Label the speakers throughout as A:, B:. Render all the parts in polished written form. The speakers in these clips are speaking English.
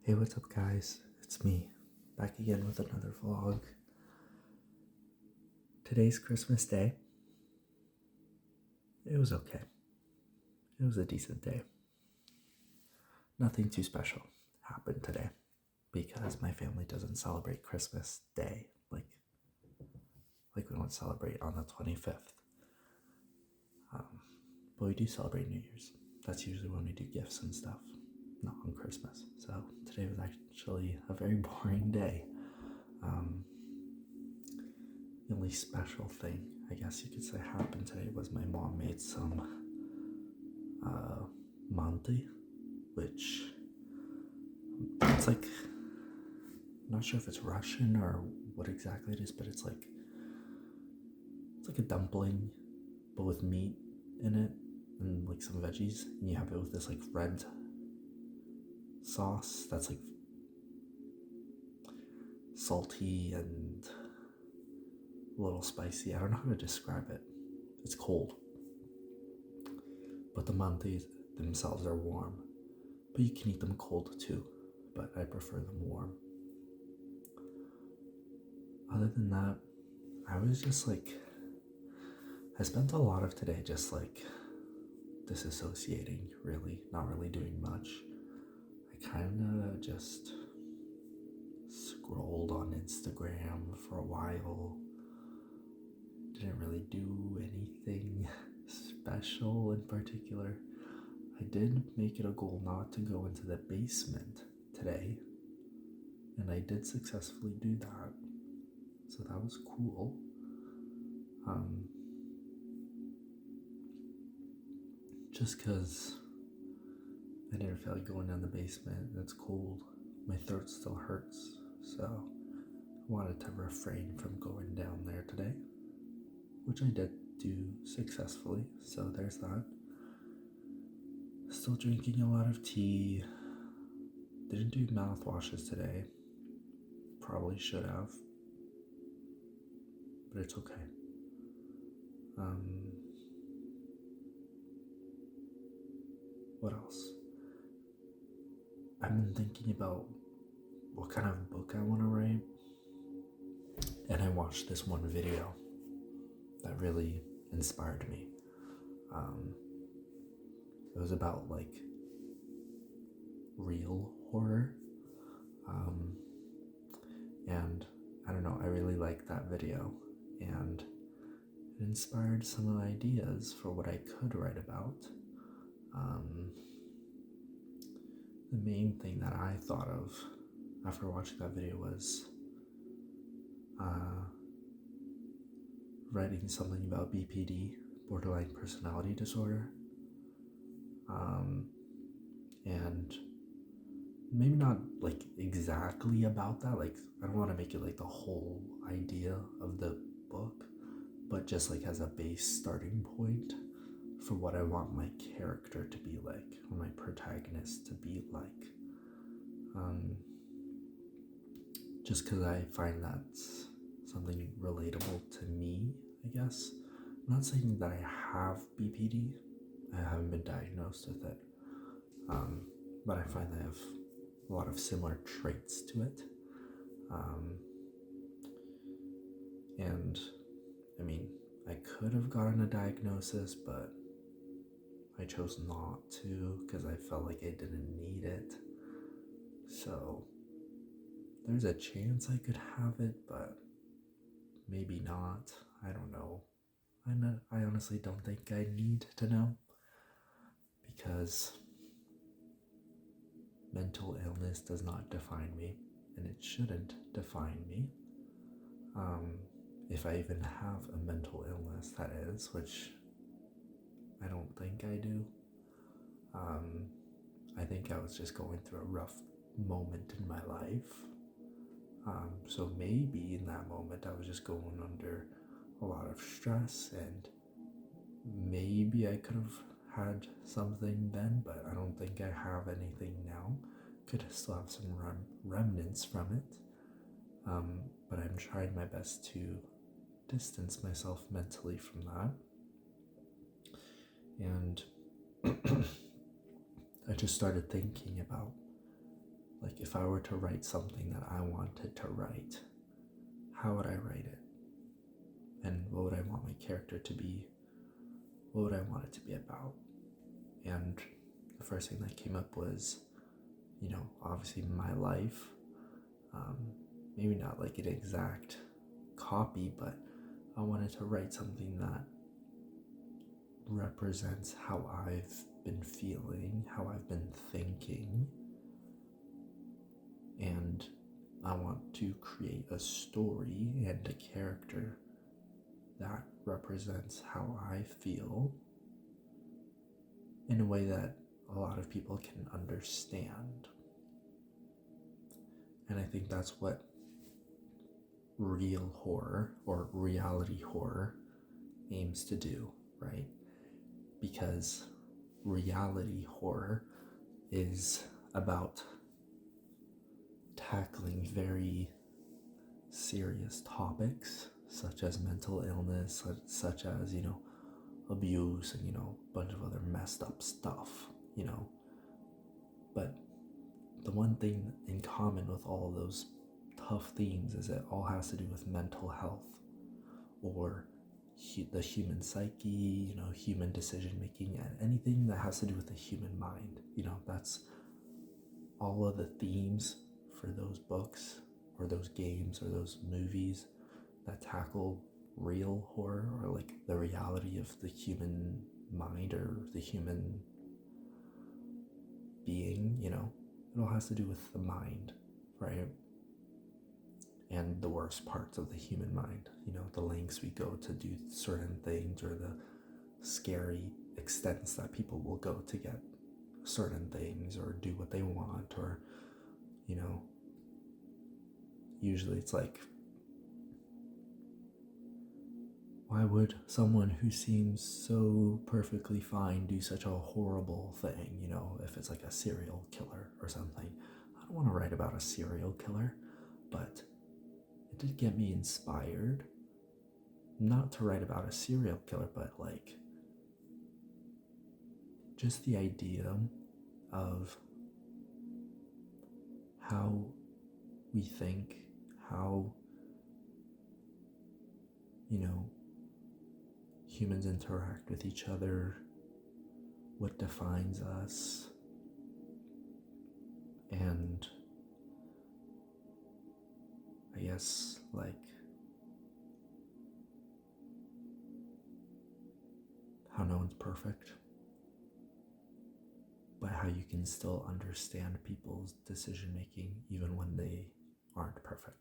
A: Hey, what's up, guys? It's me, back again with another vlog. Today's Christmas Day. It was okay. It was a decent day. Nothing too special happened today because my family doesn't celebrate Christmas Day like we don't celebrate on the 25th. But we do celebrate New Year's. That's usually when we do gifts and stuff, not on Christmas. So today was actually a very boring day. The only special thing, I guess you could say, happened today was my mom made some manti, which it's like, I'm not sure if it's Russian or what exactly it is, but it's like a dumpling, but with meat in it and like some veggies, and you have it with this like red sauce that's like salty and a little spicy. I don't know how to describe it. It's cold, but the mantis themselves are warm. But you can eat them cold too, but I prefer them warm. Other than that, I was just like, I spent a lot of today just like disassociating, really, not really doing much. I kind of just scrolled on Instagram for a while. Didn't really do anything special in particular. I did make it a goal not to go into the basement today, and I did successfully do that, so that was cool. Just because I didn't feel like going down the basement, it's cold, my throat still hurts, so I wanted to refrain from going down there today, which I did do successfully, so there's that. Still drinking a lot of tea. Didn't do mouthwashes today. Probably should have, but it's okay. What else? I've been thinking about what kind of book I want to write, and I watched this one video that really inspired me. It was about like real horror, and I don't know, I really liked that video, and it inspired some ideas for what I could write about. The main thing that I thought of after watching that video was writing something about BPD, borderline personality disorder, and maybe not like exactly about that. Like, I don't want to make it like the whole idea of the book, but just like as a base starting point for what I want my character to be like, or my protagonist to be like. Just because I find that's something relatable to me, I guess. I'm not saying that I have BPD. I haven't been diagnosed with it. But I find I have a lot of similar traits to it. And I mean, I could have gotten a diagnosis, but I chose not to because I felt like I didn't need it. So there's a chance I could have it, but maybe not. I don't know. I honestly don't think I need to know, because mental illness does not define me, and it shouldn't define me. If I even have a mental illness, that is, which I don't think I do. I think I was just going through a rough moment in my life. So maybe in that moment I was just going under a lot of stress, and maybe I could have had something then, but I don't think I have anything now. Could still have some remnants from it, but I'm trying my best to distance myself mentally from that. And I just started thinking about Like, if I were to write something that I wanted to write, how would I write it? And what would I want my character to be? What would I want it to be about? And the first thing that came up was, obviously my life. Maybe not like an exact copy, but I wanted to write something that represents how I've been feeling, how I've been thinking, and I want to create a story and a character that represents how I feel in a way that a lot of people can understand. And I think that's what real horror or reality horror aims to do, right? Because reality horror is about tackling very serious topics such as mental illness, such as, abuse, and, a bunch of other messed up stuff, But the one thing in common with all of those tough themes is it all has to do with mental health or the human psyche, human decision making, and anything that has to do with the human mind. That's all of the themes for those books or those games or those movies that tackle real horror, or like the reality of the human mind or the human being. It all has to do with the mind, right? And the worst parts of the human mind, the lengths we go to do certain things, or the scary extents that people will go to get certain things or do what they want, or, usually it's like, why would someone who seems so perfectly fine do such a horrible thing, if it's like a serial killer or something? I don't want to write about a serial killer, but it did get me inspired, not to write about a serial killer, but like just the idea of how we think, how, humans interact with each other, what defines us, and I guess like how no one's perfect, but how you can still understand people's decision making even when they aren't perfect.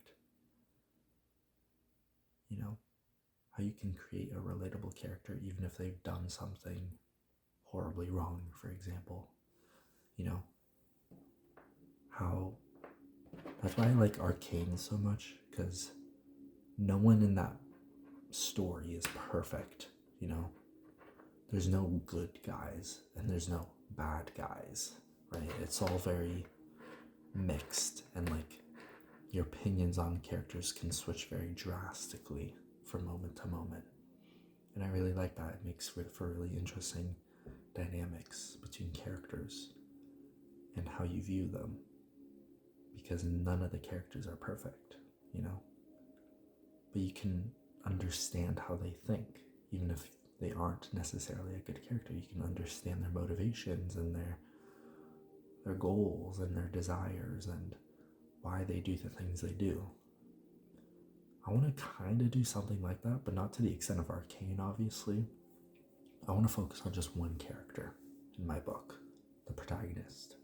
A: How you can create a relatable character even if they've done something horribly wrong, for example. How that's why I like Arcane so much, because no one in that story is perfect. There's no good guys and there's no bad guys, right? It's all very mixed, and like your opinions on characters can switch very drastically from moment to moment. And I really like that. It makes for really interesting dynamics between characters and how you view them, because none of the characters are perfect, but you can understand how they think, even if they aren't necessarily a good character. You can understand their motivations and their goals and their desires and why they do the things they do. I want to kind of do something like that, but not to the extent of Arcane, obviously. I want to focus on just one character in my book, the protagonist.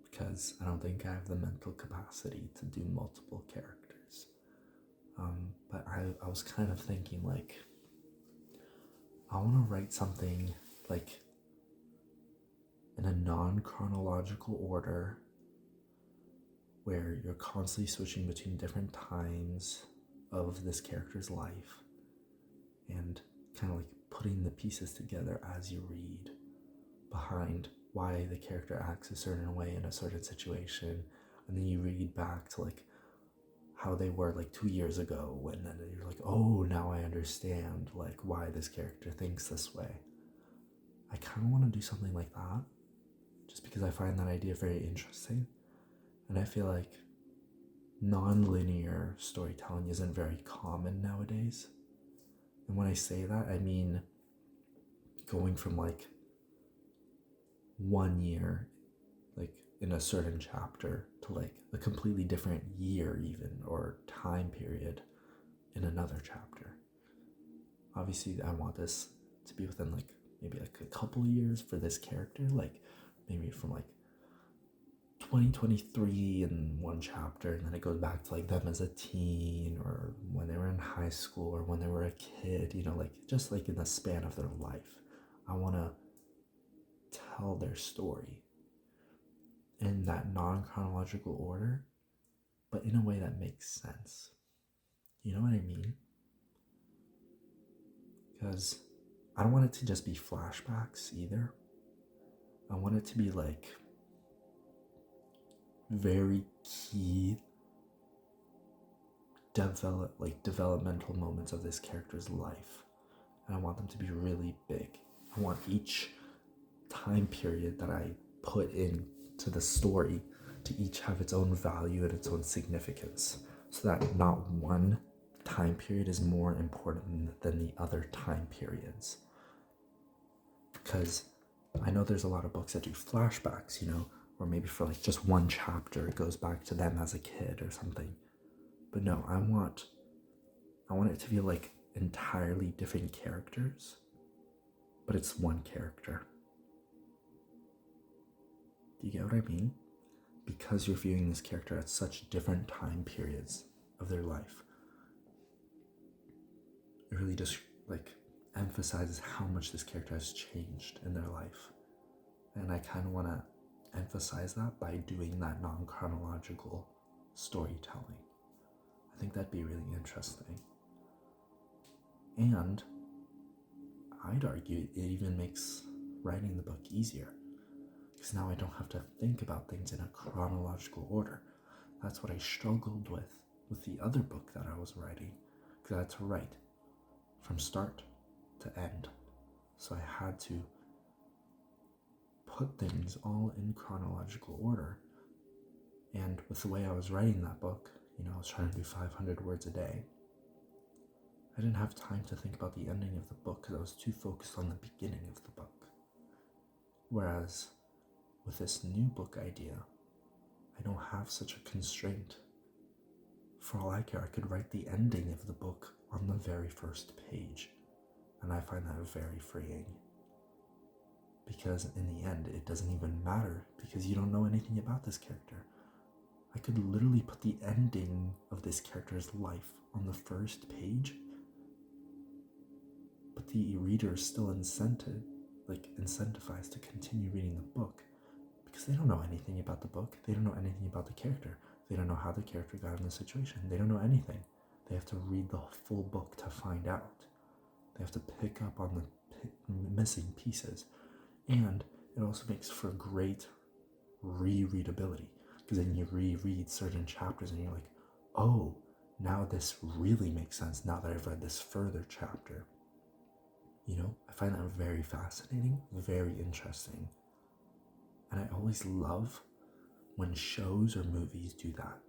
A: Because I don't think I have the mental capacity to do multiple characters. But I was kind of thinking, like, I want to write something like in a non-chronological order, where you're constantly switching between different times of this character's life and kind of like putting the pieces together as you read behind why the character acts a certain way in a certain situation, and then you read back to like how they were like 2 years ago, and then you're like, oh, now I understand like why this character thinks this way. I kind of want to do something like that, just because I find that idea very interesting. And I feel like non-linear storytelling isn't very common nowadays. And when I say that, I mean going from like 1 year, like in a certain chapter, to like a completely different year, even, or time period in another chapter. Obviously, I want this to be within like maybe like a couple of years for this character, like maybe from like 2023 in one chapter, and then it goes back to like them as a teen, or when they were in high school, or when they were a kid, like just like in the span of their life. I want to tell their story in that non-chronological order, but in a way that makes sense. You know what I mean? Because I don't want it to just be flashbacks either. I want it to be like very key developmental moments of this character's life. And I want them to be really big. I want each time period that I put into the story to each have its own value and its own significance, so that not one time period is more important than the other time periods. Because I know there's a lot of books that do flashbacks, or maybe for like just one chapter it goes back to them as a kid or something. But no, I want it to feel like entirely different characters, but it's one character. Do you get what I mean? Because you're viewing this character at such different time periods of their life, it really just like emphasizes how much this character has changed in their life. And I kind of want to emphasize that by doing that non-chronological storytelling. I think that'd be really interesting. And I'd argue it even makes writing the book easier, because now I don't have to think about things in a chronological order. That's what I struggled with the other book that I was writing, because I had to write from start to end. So I had to put things all in chronological order. And with the way I was writing that book, I was trying to do 500 words a day. I didn't have time to think about the ending of the book because I was too focused on the beginning of the book. Whereas with this new book idea, I don't have such a constraint. For all I care, I could write the ending of the book on the very first page, and I find that very freeing. Because in the end, it doesn't even matter, because you don't know anything about this character. I could literally put the ending of this character's life on the first page, but the reader is still incentivized to continue reading the book, because they don't know anything about the book. They don't know anything about the character. They don't know how the character got in the situation. They don't know anything. They have to read the full book to find out. They have to pick up on the missing pieces. And it also makes for great rereadability, because then you reread certain chapters and you're like, oh, now this really makes sense now that I've read this further chapter. I find that very fascinating, very interesting. And I always love when shows or movies do that,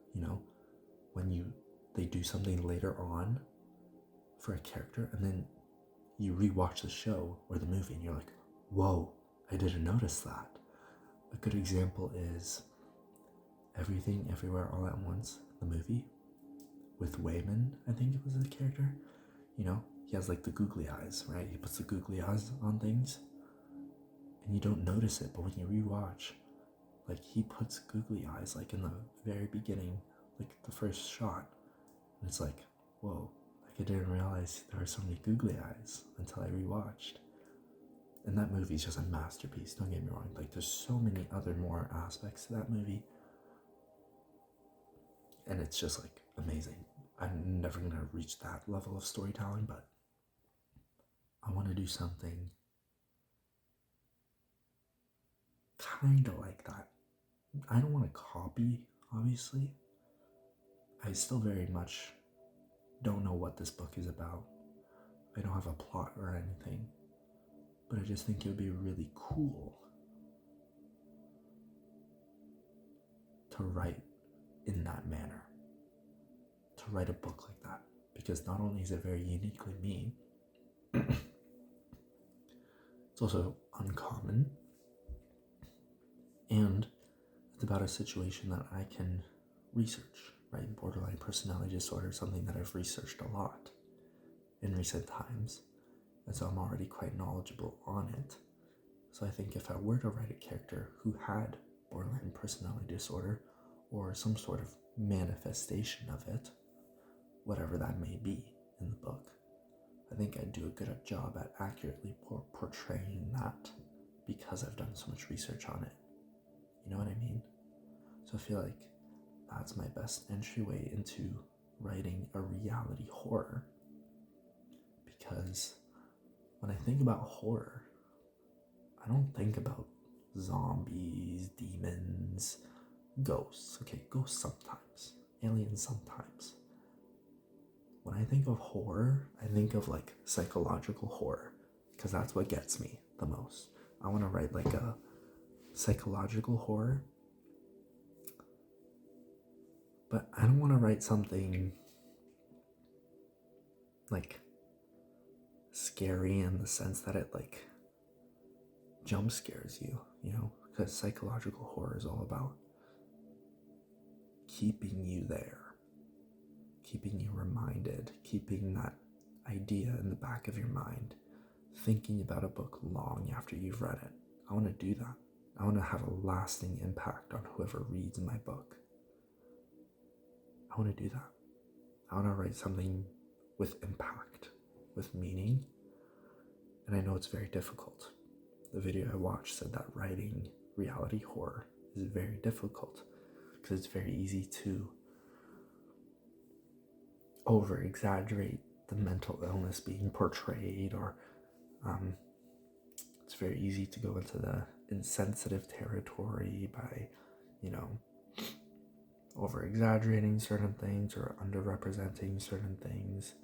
A: when they do something later on for a character, and then you rewatch the show or the movie and you're like, whoa, I didn't notice that. A good example is Everything Everywhere All at Once, the movie, with Wayman, I think it was the character. He has like the googly eyes, right? He puts the googly eyes on things and you don't notice it, but when you rewatch, like he puts googly eyes like in the very beginning, like the first shot, and it's like, whoa, like I didn't realize there were so many googly eyes until I rewatched. And that movie is just a masterpiece, don't get me wrong. Like there's so many other more aspects to that movie, and it's just like amazing. I'm never gonna reach that level of storytelling, but I want to do something kind of like that. I don't want to copy, obviously. I still very much don't know what this book is about. I don't have a plot or anything, but I just think it would be really cool to write in that manner, to write a book like that, because not only is it very uniquely me, it's also uncommon, and it's about a situation that I can research, right? Borderline personality disorder is something that I've researched a lot in recent times, and so I'm already quite knowledgeable on it. So I think if I were to write a character who had borderline personality disorder or some sort of manifestation of it, whatever that may be in the book, I think I'd do a good job at accurately portraying that because I've done so much research on it. You know what I mean? So I feel like that's my best entryway into writing a reality horror, because when I think about horror, I don't think about zombies, demons, ghosts. Okay, ghosts sometimes, aliens sometimes. When I think of horror, I think of like psychological horror, because that's what gets me the most. I want to write like a psychological horror, but I don't want to write something like scary in the sense that it like jump scares you, you know, because psychological horror is all about keeping you there, keeping you reminded, keeping that idea in the back of your mind, thinking about a book long after you've read it. I want to do that. I want to have a lasting impact on whoever reads my book. I want to do that. I want to write something with impact, with meaning, and I know it's very difficult. The video I watched said that writing reality horror is very difficult because it's very easy to over-exaggerate the mental illness being portrayed, or it's very easy to go into the insensitive territory by, you know, over-exaggerating certain things or underrepresenting certain things.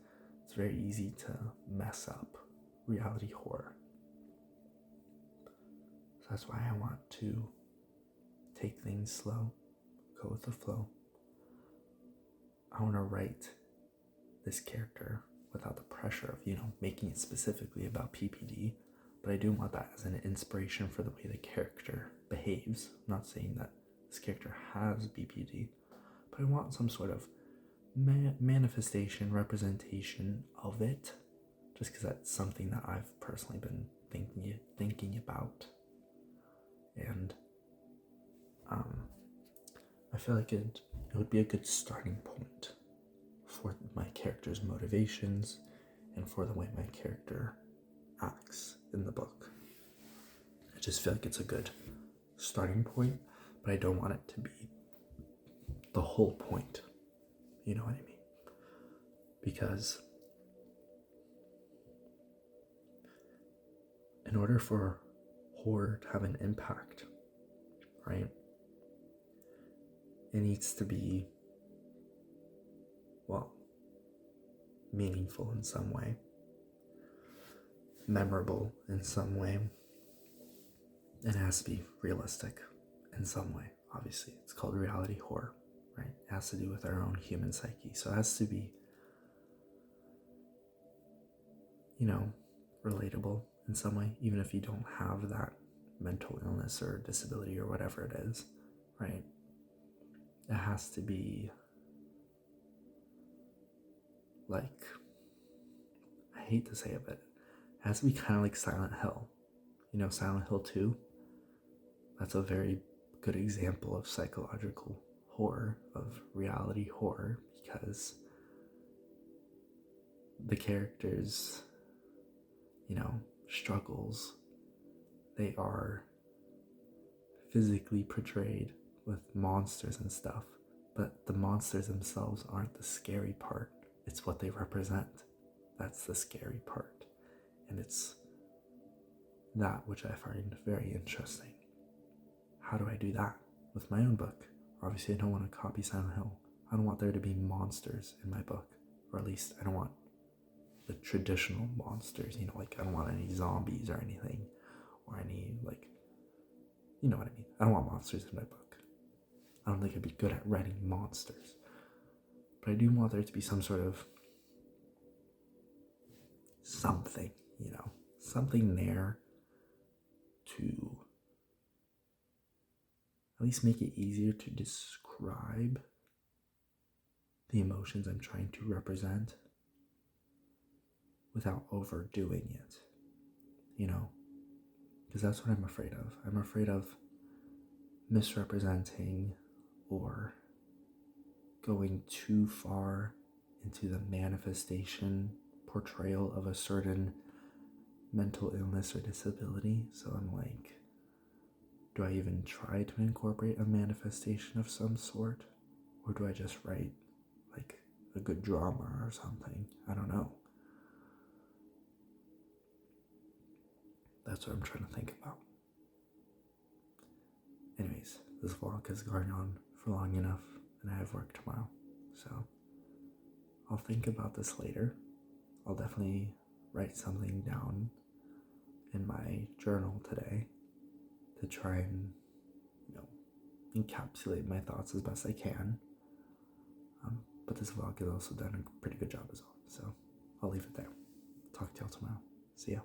A: It's very easy to mess up reality horror. So that's why I want to take things slow, go with the flow. I want to write this character without the pressure of, you know, making it specifically about PPD, but I do want that as an inspiration for the way the character behaves. I'm not saying that this character has BPD, but I want some sort of manifestation, representation of it, just because that's something that I've personally been thinking about. And I feel like it would be a good starting point for my character's motivations and for the way my character acts in the book. I just feel like it's a good starting point, but I don't want it to be the whole point. You know what I mean? Because in order for horror to have an impact, right, it needs to be, well, meaningful in some way, memorable in some way. It has to be realistic in some way. Obviously, it's called reality horror, right? It has to do with our own human psyche. So it has to be, you know, relatable in some way, even if you don't have that mental illness or disability or whatever it is, right? It has to be like, I hate to say it, but it has to be kind of like Silent Hill. You know, Silent Hill 2? That's a very good example of psychological horror, of reality horror, because the characters, you know, struggles, they are physically portrayed with monsters and stuff, but the monsters themselves aren't the scary part. It's what they represent. That's the scary part. And it's that which I find very interesting. How do I do that with my own book? Obviously, I don't want to copy Silent Hill. I don't want there to be monsters in my book, or at least I don't want the traditional monsters, you know, like I don't want any zombies or anything, or any, like, you know what I mean. I don't want monsters in my book. I don't think I'd be good at writing monsters. But I do want there to be some sort of something, something there to at least make it easier to describe the emotions I'm trying to represent without overdoing it, because that's what I'm afraid of. I'm afraid of misrepresenting or going too far into the manifestation portrayal of a certain mental illness or disability. So I'm like, do I even try to incorporate a manifestation of some sort? Or do I just write like a good drama or something? I don't know. That's what I'm trying to think about. Anyways, this vlog has gone on for long enough and I have work tomorrow. So I'll think about this later. I'll definitely write something down in my journal today to try and, encapsulate my thoughts as best I can. But this vlog has also done a pretty good job as well. So I'll leave it there. Talk to y'all tomorrow. See ya.